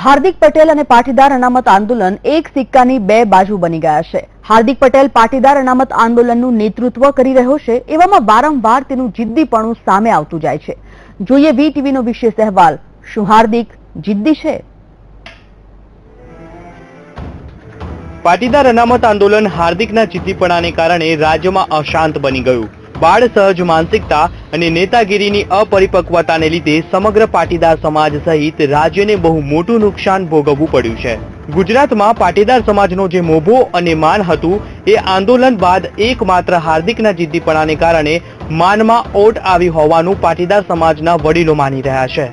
હાર્દિક પટેલ અને પાટીદાર અનામત આંદોલન એક સિક્કાની બે બાજુ બની ગયા છે। હાર્દિક પટેલ પાટીદાર અનામત આંદોલનનું નેતૃત્વ કરી રહ્યો છે, એવામાં વારંવાર તેનું જિદ્દીપણું સામે આવતું જાય છે। જોઈએ વીટીવીનો વિશેષ અહેવાલ। શું હાર્દિક જિદ્દી છે? પાટીદાર અનામત આંદોલન હાર્દિકના જિદ્દીપણાને કારણે રાજ્યમાં અશાંત બની ગયું। બાળ સહજ માનસિકતા અને નેતાગીરીની અપરિપક્વતાને લીધે સમગ્ર પાટીદાર સમાજ સહિત રાજ્યને બહુ મોટું નુકસાન ભોગવવું પડ્યું છે। ગુજરાતમાં પાટીદાર સમાજનો જે મોભો અને માન હતું એ આંદોલન બાદ એકમાત્ર હાર્દિકના જિદ્દીપણાને કારણે માનમાં ઓટ આવી હોવાનું પાટીદાર સમાજના વડીલો માની રહ્યા છે।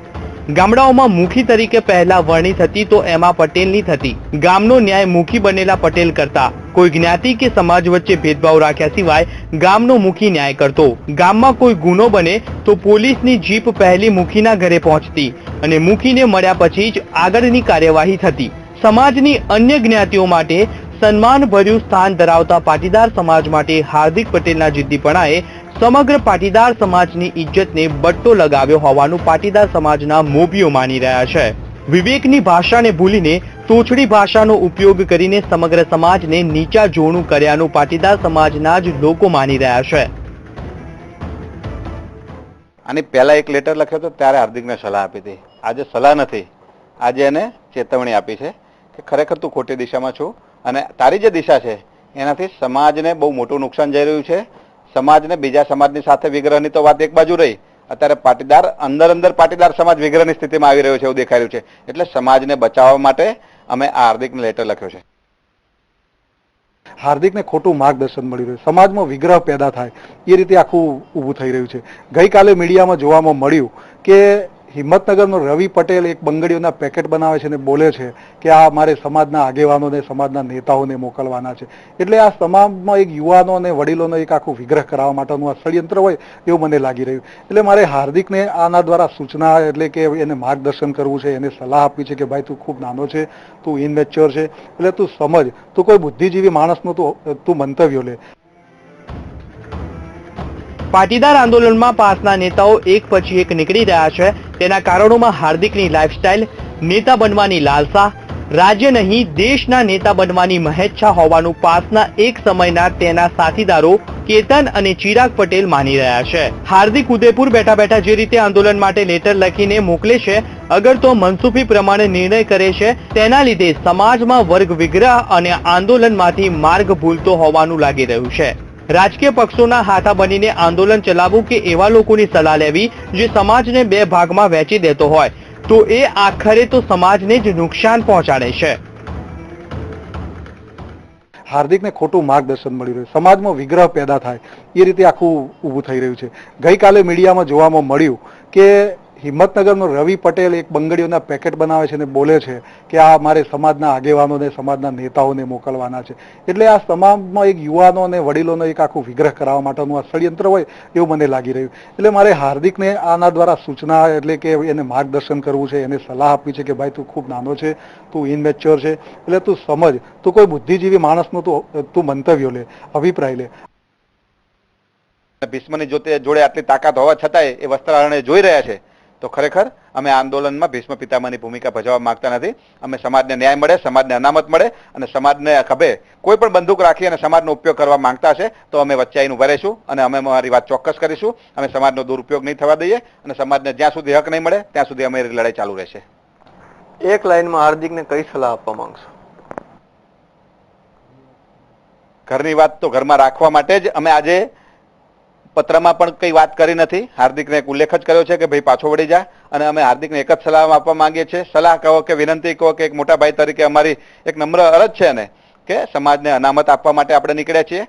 ગામડાઓમાં મુખી તરીકે પહેલા વરણી થતી તો એમાં પટેલની થતી। ગામનો ન્યાય મુખી બનેલા પટેલ કરતા। કોઈ જ્ઞાતિ કે સમાજ વચ્ચે ભેદભાવ રાખ્યા સિવાય ગામનો મુખી ન્યાય કરતો। ગામમાં કોઈ ગુનો બને તો પોલીસની જીપ પહેલી મુખીના ઘરે પહોંચતી અને મુખીને મળ્યા પછી જ આગળની કાર્યવાહી થતી। સમાજની અન્ય જ્ઞાતિઓ માટે સન્માનભર્યું સ્થાન ધરાવતા પાટીદાર સમાજ માટે હાર્દિક પટેલના જિદ્દીપણાએ સમગ્ર પાટીદાર સમાજની ઇજ્જતને બટ્ટો લગાવ્યો હોવાનું પાટીદાર સમાજના મોભીઓ માની રહ્યા છે। વિવેકની ભાષાને ભૂલીને તોછડી ભાષાનો ઉપયોગ કરીને સમગ્ર સમાજને નીચા જોણું કર્યાનું પાટીદાર સમાજના જ લોકો માની રહ્યા છે। આની પહેલા એક લેટર લખ્યો હતો ત્યારે હાર્દિકને સલાહ આપી હતી। આજે સલાહ નથી, આજે એને ચેતવણી આપી છે કે ખરેખર તું ખોટી દિશામાં છું અને તારી જે દિશા છે એનાથી સમાજને બહુ મોટું નુકસાન જઈ રહ્યું છે। સમાજને બીજા સમાજની સાથે વિગ્રહની તો વાત એક બાજુ રહી, અત્યારે પાટીદાર અંદર પાટીદાર સમાજ વિગ્રહની સ્થિતિમાં આવી રહ્યો છે એવું દેખાઈ રહ્યું છે। એટલે સમાજને બચાવવા માટે અમે આ હાર્દિકને લેટર લખ્યો છે। હાર્દિકને ખોટું માર્ગદર્શન મળી રહ્યું, સમાજમાં વિગ્રહ પેદા થાય એ રીતે આખું ઊભું થઈ રહ્યું છે। ગઈકાલે મીડિયામાં જોવામાં મળ્યું કે હિંમતનગરનો રવિ પટેલ એક બંગડીઓના પેકેટ બનાવે છે અને બોલે છે કે આ મારે સમાજના આગેવાનોને સમાજના નેતાઓને મોકલવાના છે। એટલે આ તમામમાં એક યુવાનો અને વડીલોનો એક આખું વિગ્રહ કરાવવા માટેનું આ ષડયંત્ર હોય એવું મને લાગી રહ્યું। એટલે મારે હાર્દિકને આના દ્વારા સૂચના એટલે કે એને માર્ગદર્શન કરવું છે, એને સલાહ આપવી છે કે ભાઈ તું ખૂબ નાનો છે, તું ઇનમેચ્યોર છે, એટલે તું સમજ, તું કોઈ બુદ્ધિજીવી માણસનું તું મંતવ્યો લે। પાટીદાર આંદોલનમાં પાસના નેતાઓ એક પછી એક નીકળી રહ્યા છે। તેના કારણોમાં હાર્દિકની લાઇફસ્ટાઇલ, નેતા બનવાની લાલસા, રાજ્ય નહીં દેશના નેતા બનવાની મહેચ્છા હોવાનું પાસના એક સમયના તેના સાથીદારો કેતન અને ચિરાગ પટેલ માની રહ્યા છે। હાર્દિક ઉદયપુર બેઠા બેઠા જે રીતે આંદોલન માટે લેટર લખીને મોકલે છે, અગર તો મનસુફી પ્રમાણે નિર્ણય કરે છે, તેના લીધે સમાજમાં વર્ગ વિગ્રહ અને આંદોલનમાંથી માર્ગ ભૂલતો હોવાનું લાગી રહ્યું છે। રાજકીય પક્ષોના હાથા બનીને આંદોલન ચલાવવું કે એવા લોકોની સલાહ લેવી જે સમાજને બે ભાગમાં વહેંચી દેતો હોય તો એ આખરે તો સમાજને જ નુકસાન પહોંચાડે છે। હાર્દિકને ખોટું માર્ગદર્શન મળી રહ્યું, સમાજમાં વિગ્રહ પેદા થાય એ રીતે આખું ઊભું થઈ રહ્યું છે। ગઈકાલે મીડિયામાં જોવામાં મળ્યું કે હિંમતનગરનો રવિ પટેલ એક બંગડીઓના પેકેટ બનાવે છે અને બોલે છે કે આ મારે સમાજના આગેવાનોને સમાજના નેતાઓને મોકલવાના છે। એટલે આ તમામમાં એક યુવાનો અને વડીલોનો એક આખું વિગ્રહ કરાવવા માટેનું આ ષડયંત્ર હોય એવું મને લાગી રહ્યું। એટલે મારે હાર્દિકને આના દ્વારા સૂચના એટલે કે એને માર્ગદર્શન કરવું છે, એને સલાહ આપવી છે કે ભાઈ તું ખૂબ નાનો છે, તું ઇનમેચ્યોર છે, એટલે તું સમજ, તું કોઈ બુદ્ધિજીવી માણસનું તું મંતવ્યો લે, અભિપ્રાય લે। ભીષ્મની જોડે આટલી તાકાત હોવા છતાંય એ વસ્ત્રારણ્ય જોઈ રહ્યા છે તો ખરેખર અમે આંદોલનમાં ભીષ્મ પિતામહની ભૂમિકા ભજવવા માંગતા નથી। અમે સમાજને ન્યાય મળે, સમાજને અનામત મળે અને સમાજને ખભે કોઈ પણ બંદૂક રાખી અને સમાજનો ઉપયોગ કરવા માંગતા છે તો અમે વચ્ચે આવીને ઉભા રહીશું અને અમે અમારી વાત ચોક્કસ કરીશું। અમે સમાજનો દુરુપયોગ નહીં થવા દઈએ અને સમાજને જ્યાં સુધી હક નહીં મળે ત્યાં સુધી અમારી લડાઈ ચાલુ રહેશે। એક લાઈનમાં હાર્દિકને કઈ સલાહ આપવા માંગશો? ઘરની વાત તો ઘરમાં રાખવા માટે જ અમે આજે પત્રમાં પણ કઈ વાત કરી નથી। હાર્દિકને એક ઉલ્લેખ જ કર્યો છે કે ભાઈ પાછો વળી જા અને અમે હાર્દિકને એક જ સલાહ આપવા માંગીએ છીએ। સલાહ કહો કે વિનંતી કહો કે એક મોટા ભાઈ તરીકે અમારી એક નમ્ર અરજ છે ને કે સમાજને અનામત આપવા માટે આપણે નીકળ્યા છીએ।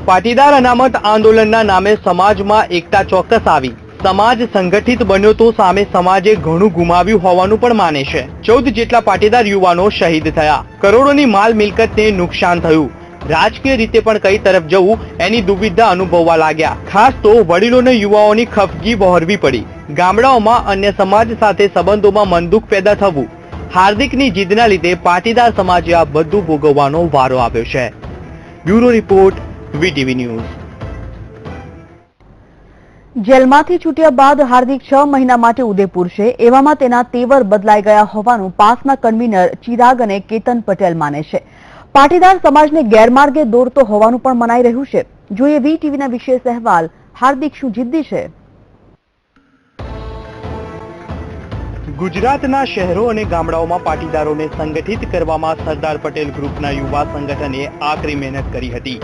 પાટીદાર અનામત આંદોલનના નામે સમાજમાં એકતા ચોક્કસ આવી। સમાજ સંગઠિત બન્યો તો સામે સમાજે ઘણું ગુમાવ્યું હોવાનું પણ માને છે। 14 જેટલા પાટીદાર યુવાનો શહીદ થયા, કરોડોની માલ મિલકતને નુકસાન થયું। રાજકીય રીતે પણ કઈ તરફ જવું એની દુવિધા અનુભવવા લાગ્યા। ખાસ તો વડીલોને યુવાઓની ખફગી વહોરવી પડી। ગામડાઓમાં અન્ય સમાજ સાથે સંબંધોમાં મનદુખ પેદા થવું। હાર્દિકની જીદના લીધે પાટીદાર સમાજે આ બધું ભોગવવાનો વારો આવ્યો છે। Bureau report, VTV news. જેલમાંથી છૂટ્યા બાદ હાર્દિક 6 મહિના માટે ઉદયપુર છે. એવામાં તેના તેવર બદલાઈ ગયા હોવાનું પાસના કન્વીનર ચિરાગ અને કેતન પટેલ માને છે. પાટીદાર સમાજને ગેરમાર્ગે દોરતો હોવાનું પણ મનાઈ રહ્યું છે. જોઈએ વીટીવીના વિશેષ અહેવાલ. હાર્દિક શું જિદ્દી છે? ગુજરાતના શહેરો અને ગામડાઓમાં પાટીદારોને સંગઠિત કરવામાં સરદાર પટેલ ગ્રુપના યુવા સંગઠને આકરી મહેનત કરી હતી.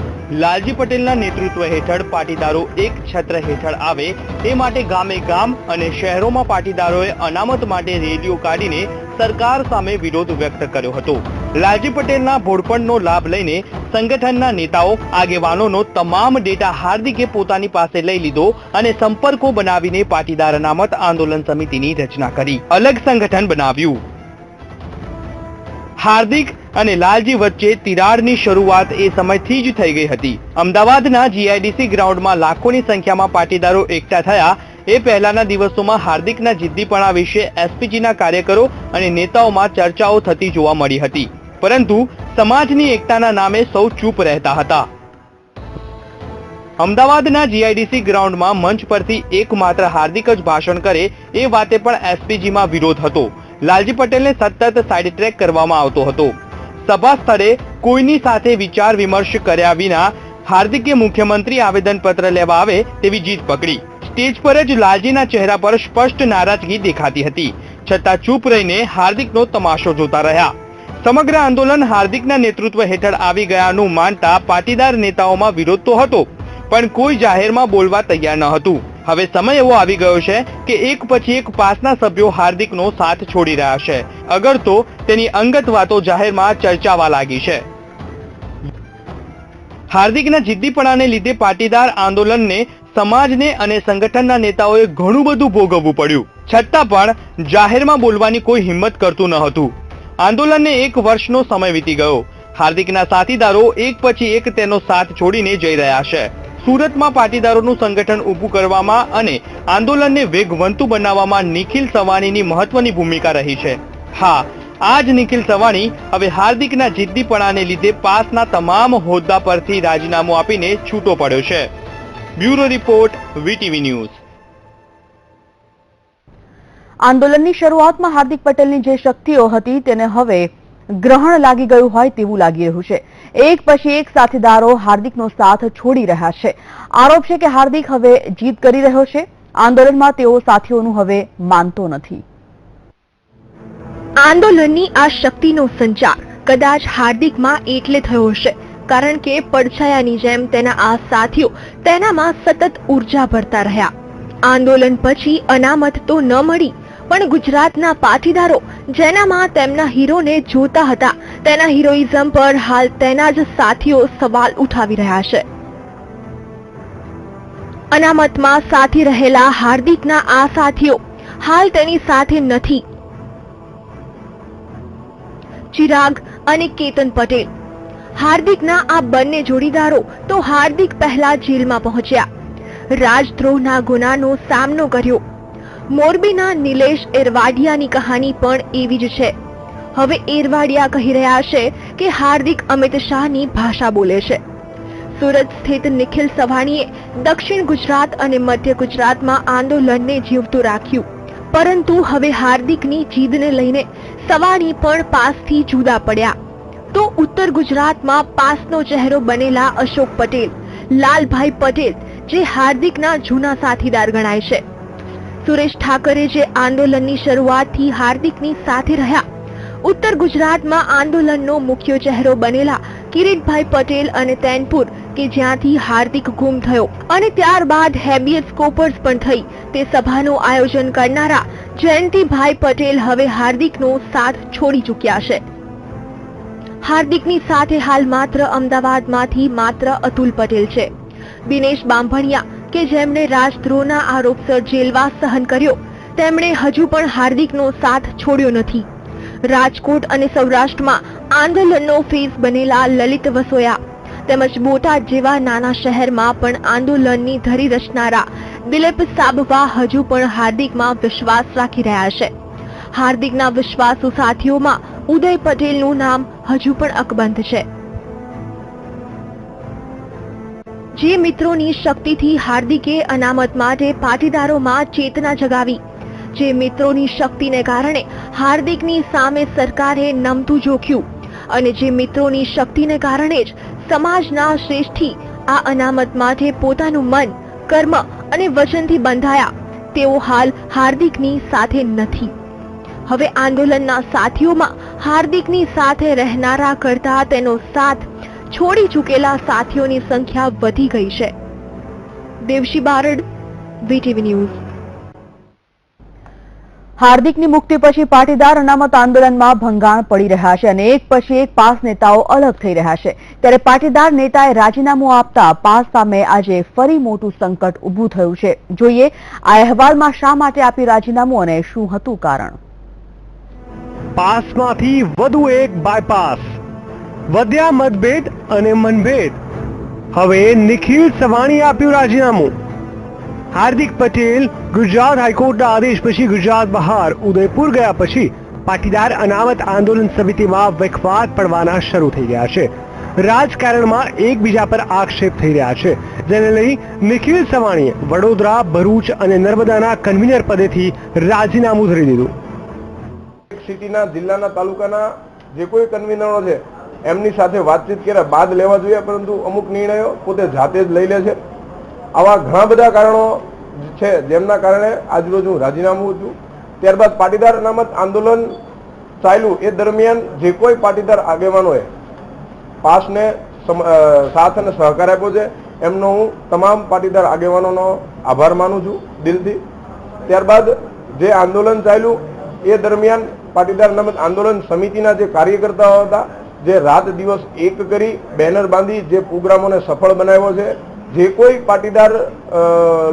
લાલજી પટેલના નેતૃત્વ હેઠળ પાટીદારો એક છત્ર હેઠળ આવે તે માટે ગામે ગામ અને શહેરોમાં પાટીદારોએ અનામત માટે રેલીઓ કાઢીને સરકાર સામે વિરોધ વ્યક્ત કર્યો હતો. લાલજી પટેલના ભોળપણનો લાભ લઈને સંગઠનના નેતાઓ આગેવાનોનો તમામ ડેટા હાર્દિકે પોતાની પાસે લઈ લીધો અને સંપર્કો બનાવીને પાટીદાર અનામત આંદોલન સમિતિની રચના કરી અલગ સંગઠન બનાવ્યું. હાર્દિક અને લાલજી વચ્ચે તિરાડની શરૂઆત એ સમયથી જ થઈ ગઈ હતી. અમદાવાદના જીઆઈડીસી ગ્રાઉન્ડમાં લાખોની સંખ્યામાં પાટીદારો એકઠા થયા. એ પહેલાના દિવસોમાં હાર્દિકના જિદ્દીપણા વિશે એસપીજીના કાર્યકરો અને નેતાઓમાં ચર્ચાઓ થતી જોવા મળી હતી, પરંતુ સમાજની એકતાના નામે સૌ ચૂપ રહેતા હતા. અમદાવાદના જીઆઈડીસી ગ્રાઉન્ડમાં મંચ પરથી એકમાત્ર હાર્દિક જ ભાષણ કરે એ વાતે પણ એસપીજીમાં વિરોધ હતો. લાલજી પટેલને સતત સાઇડ ટ્રેક કરવામાં આવતો હતો. સભા સ્થળે કોઈની સાથે વિચાર વિમર્શ કર્યા વિના હાર્દિકે મુખ્યમંત્રી આવેદનપત્ર લેવા આવે તેવી જીદ પકડી. સ્ટેજ પર જ લાલજીના ચહેરા પર સ્પષ્ટ નારાજગી દેખાતી હતી, છતાં ચૂપ રહીને હાર્દિકનો તમાશો જોતા રહ્યા. સમગ્ર આંદોલન હાર્દિકના નેતૃત્વ હેઠળ આવી ગયાનું માનતા પાટીદાર નેતાઓમાં વિરોધ તો હતો, પણ કોઈ જાહેરમાં બોલવા તૈયાર ન હતું. હવે સમય એવો આવી ગયો છે કે એક પછી એક પાસના સભ્યો હાર્દિકનો સાથ છોડી રહ્યા છે. અગર તો તેની અંગત વાતો જાહેરમાં ચર્ચાવા લાગી છે. હાર્દિકના જિદ્દીપણાને લીધે પાટીદાર આંદોલનને, સમાજને અને સંગઠનના નેતાઓએ ઘણું બધું ભોગવવું પડ્યું, છતાં પણ જાહેરમાં બોલવાની કોઈ હિંમત કરતું ન હતું. આંદોલનને 1 વર્ષનો સમય વીતી ગયો. હાર્દિકના સાથીદારો એક પછી એક તેનો સાથ છોડીને જઈ રહ્યા છે. સુરતમાં પાટીદારોનું સંગઠન ઊભું કરવામાં અને આંદોલનને વેગવંતું બનાવવામાં નિખિલ સવાણીની મહત્વની ભૂમિકા રહી છે. હા, આ જ નિખિલ સવાણી હવે હાર્દિકના જિદ્દીપણાને લીધે પાસના તમામ હોદ્દા પરથી રાજીનામું આપીને છૂટો પડ્યો છે. Bureau report, VTV news. આંદોલનની શરૂઆતમાં હાર્દિક પટેલની જે શક્તિઓ હતી તેને હવે ગ્રહણ લાગી ગયું હોય તેવું લાગી રહ્યું છે. એક પછી એક સાથીદારો હાર્દિકનો સાથ છોડી રહ્યા છે. આરોપ છે કે હાર્દિક હવે જીત કરી રહ્યો છે. આંદોલનમાં તેઓ સાથીઓનું હવે માનતો નથી. આંદોલનની આ શક્તિનો સંચાર કદાચ હાર્દિકમાં એટલે થયો હશે, કારણ કે પડછાયાની જેમ તેના આ સાથીઓ તેનામાં સતત ઉર્જા ભરતા રહ્યા. આંદોલન પછી અનામત તો ન મળી, પણ ગુજરાતના પાટીદારો જેનામાં તેમના હીરોને જોતા હતા, તેના હિરોઇઝમ પર હાલ તેના જ સાથીઓ સવાલ ઉઠાવી રહ્યા છે. અનામતમાં સાથી રહેલા હાર્દિકના આ સાથીઓ હાલ તેની સાથે નથી. ચિરાગ અને કેતન પટેલ, હાર્દિકના આ બંને જોડીદારો તો હાર્દિક પહેલા જેલમાં પહોંચ્યા, રાજદ્રોહના ગુનાનો સામનો કર્યો. મોરબીના નિલેશ એરવાડિયાની કહાની પણ એવી જ છે. હવે એરવાડિયા કહી રહ્યા છે કે હાર્દિક અમિત શાહની ભાષા બોલે છે. સુરત સ્થિત નિખિલ સવાણીએ દક્ષિણ ગુજરાત અને મધ્ય ગુજરાતમાં આંદોલનને જીવતું રાખ્યું, પરંતુ હવે હાર્દિકની જીદને લઈને સવાણી પણ પાસથી જુદા પડ્યા. તો ઉત્તર ગુજરાતમાં પાસનો ચહેરો બનેલા અશોક પટેલ, લાલભાઈ પટેલ જે હાર્દિકના જૂના સાથીદાર ગણાય છે. સુરેશ ઠાકરે જે આંદોલનની શરૂઆતથી હાર્દિકની સાથે રહ્યા. ઉત્તર ગુજરાતમાં આંદોલનનો મુખ્ય ચહેરો બનેલા કિરીટભાઈ પટેલ અને તૈનપુર કે જ્યાંથી હાર્દિક ગુમ થયો અને ત્યારબાદ હેબિયસ કોર્પસ પણ થઈ તે સભાનું આયોજન કરનારા જયંતિભાઈ પટેલ હવે હાર્દિકનો સાથ છોડી ચૂક્યા છે. હાર્દિકની સાથે હાલ માત્ર અમદાવાદમાંથી માત્ર અતુલ પટેલ છે. દિનેશ બાંભણિયા કે જેમણે રાજદ્રોહના આરોપસર જેલવાસ સહન કર્યો, તેમણે હજુ પણ હાર્દિકનો સાથ છોડ્યો નથી. રાજકોટ અને સૌરાષ્ટ્રમાં આંદોલનનો ફેસ બનેલા લલિત વસોયા તેમજ બોટાદ જેવા નાના શહેરમાં પણ આંદોલનની ધરી રચનારા દિલીપ સાબવા હજુ પણ હાર્દિકમાં વિશ્વાસ રાખી રહ્યા છે. હાર્દિકના વિશ્વાસુ સાથીઓમાં ઉદય પટેલનું નામ હજુ પણ અકબંધ છે. જે મિત્રોની શક્તિથી હાર્દિકે અનામત માટે પાટીદારોમાં ચેતના જગાવી, જે મિત્રોની શક્તિને કારણે હાર્દિકની સામે સરકારે નમતું જોખ્યું અને જે મિત્રોની શક્તિને કારણે જ સમાજના શ્રેષ્ઠી આ અનામત માટે પોતાનું મન, કર્મ અને વચનથી બંધાયા, તેઓ હાલ હાર્દિકની સાથે નથી. હવે આંદોલનના સાથીઓમાં હાર્દિકની સાથે રહેનારા કરતા તેનો સાથ છોડી ચૂકેલા સાથીઓની સંખ્યા વધી ગઈ છે. Devshi Barad, VTV news. હાર્દિકની મુક્તિ પછી પાટીદાર અનામત આંદોલનમાં ભંગાણ પડી રહ્યા છે અને એક પછી એક પાસ નેતાઓ અલગ થઈ રહ્યા છે. ત્યારે પાટીદાર નેતાએ રાજીનામું આપતા પાસ સામે આજે ફરી મોટું સંકટ ઊભું થયું છે. જોઈએ આ અહેવાલમાં શા માટે આપ્યું રાજીનામું અને શું હતું કારણ. પાસમાંથી વધુ એક બાયપાસ, વધ્યા મતભેદ અને મનભેદ. હવે નિખિલ સવાણીએ આપ્યું રાજીનામું. હાર્દિક પટેલ ગુજરાત હાઈકોર્ટના આદેશ પછી ગુજરાત બહાર ઉદયપુર ગયા પછી પાટીદાર અનામત આંદોલન સમિતિમાં વિખવાદ પડવાના શરૂ થઈ ગયા છે. રાજકારણમાં એકબીજા પર આક્ષેપ થઈ રહ્યા છે, જેને લઈ નિખિલ સવાણીએ વડોદરા, ભરૂચ અને નર્મદાના કન્વીનર પદેથી રાજીનામું ધરી દીધું. સિટીના, જિલ્લાના, તાલુકાના જે કોઈ કન્વીનરો છે એમની સાથે વાતચીત કર્યા બાદ લેવા જોઈએ, પરંતુ અમુક નિર્ણયો પોતે જાતે જ લઈ લે છે. આવા ઘણા બધા કારણો છે જેમના કારણે આજરોજ હું રાજીનામું છું. ત્યારબાદ પાટીદાર અનામત આંદોલન ચાલ્યું એ દરમિયાન જે કોઈ પાટીદાર આગેવાનોએ પાસને સાથ અને સહકાર આપ્યો છે એમનો હું તમામ પાટીદાર આગેવાનોનો આભાર માનું છું દિલથી. ત્યારબાદ જે આંદોલન ચાલ્યું એ દરમિયાન પાટીદાર અનામત આંદોલન સમિતિના જે કાર્યકર્તાઓ હતા, જે રાત દિવસ એક કરી બેનર બાંધી જે પ્રોગ્રામોને સફળ બનાવ્યો છે, જે કોઈ પાટીદાર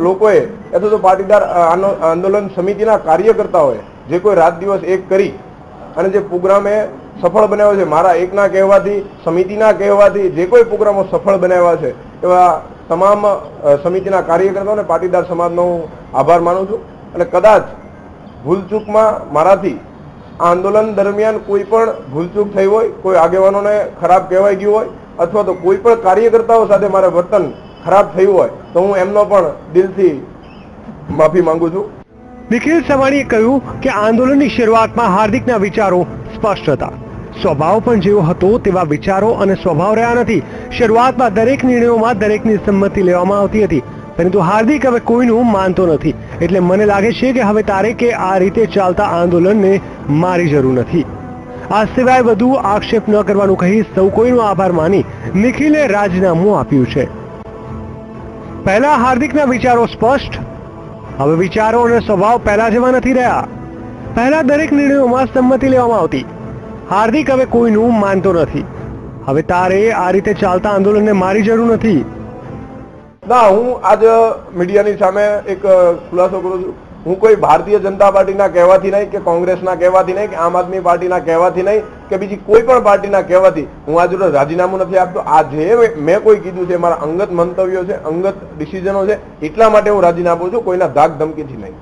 લોકોએ અથવા તો પાટીદાર આંદોલન સમિતિના કાર્યકર્તાઓએ જે કોઈ રાત દિવસ એક કરી અને જે પ્રોગ્રામે સફળ બનાવ્યો છે, મારા એકના કહેવાથી, સમિતિના કહેવાથી જે કોઈ પ્રોગ્રામો સફળ બનાવ્યા છે એવા તમામ સમિતિના કાર્યકર્તાઓને પાટીદાર સમાજનો હું આભાર માનું છું. અને કદાચ ભૂલચૂકમાં મારાથી આંદોલન દરમિયાન કોઈ પણ ભૂલચૂક થઈ હોય, કોઈ આગેવાનોને ખરાબ કહેવાઈ ગયું હોય અથવા તો કોઈ પણ કાર્યકર્તાઓ સાથે મારે વર્તન ખરાબ થયું હોય તો હું એમનો પણ દિલથી માફી માંગુ છું. નિખિલ સવાણીએ કહ્યું કે આંદોલનની શરૂઆતમાં હાર્દિકના વિચારો સ્પષ્ટ હતા. સ્વભાવ પણ જેવો હતો તેવા વિચારો અને સ્વભાવ રહ્યા નથી. શરૂઆતમાં દરેક નિર્ણયોમાં દરેકની સંમતિ લેવામાં આવતી હતી, પરંતુ હાર્દિક હવે કોઈનું માનતો નથી. એટલે મને લાગે છે કે હવે તારે કે આ રીતે ચાલતા આંદોલનને મારી જરૂર નથી. આ સિવાય વધુ આક્ષેપ ન કરવાનું કહી સૌ કોઈનો આભાર માની નિખિલે રાજીનામું આપ્યું છે. પહેલા હાર્દિકના વિચારો સ્પષ્ટ, હવે વિચારો અને સ્વભાવ પહેલા જેવા નથી રહ્યા. પહેલા દરેક નિર્ણયોમાં સંમતિ લેવામાં આવતી. હાર્દિક હવે કોઈનું માનતો નથી. હવે તારે આ રીતે ચાલતા આંદોલનને મારી જરૂર નથી. ના, હું આજ મીડિયાની સામે એક ખુલાસો કરું છું. હું કોઈ ભારતીય જનતા પાર્ટીના કહેવાથી નહીં, કે કોંગ્રેસના કહેવાથી નહીં, કે આમ આદમી પાર્ટીના કહેવાથી નહીં, કે બીજી કોઈ પણ પાર્ટીના કહેવાથી હું આજ રાજીનામું નથી આપતો. આ જે મેં કોઈ કીધું છે મારા અંગત મંતવ્યો છે, અંગત ડિસિઝનો છે, એટલા માટે હું રાજીનામું આપું છું, કોઈના ધાક ધમકીથી નહીં.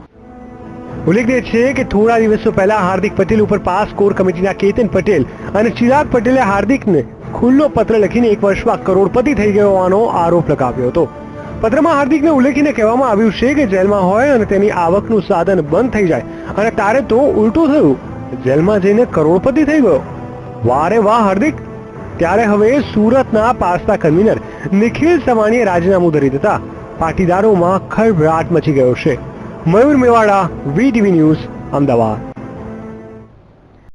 ઉલ્લેખનીય છે કે થોડા દિવસો પહેલા હાર્દિક પટેલ ઉપર પાસ કોર કમિટીના કેતન પટેલ અને ચિરાગ પટેલે હાર્દિકને ખુલ્લો પત્ર લખીને 1 વર્ષમાં કરોડપતિ થઈ ગયો હોવાનો આરોપ લગાવ્યો હતો. પત્રમાં હાર્દિકને ઉલ્લેખીને કહેવામાં આવ્યું છે કે જેલમાં હોય અને તેની આવકનું સાધન બંધ થઈ જાય અને તારે તો ઉલટું થયું, જેલમાં જઈને કરોડપતિ થઈ ગયો. વારે વાહ હાર્દિક. ત્યારે હવે સુરતના પાસના કન્વીનર નિખિલ સવાણીએ રાજીનામું ધરી દેતા પાટીદારોમાં ખળભળાટ મચી ગયો છે. મયુર મેવાડા, વીટીવી ન્યૂઝ, અમદાવાદ.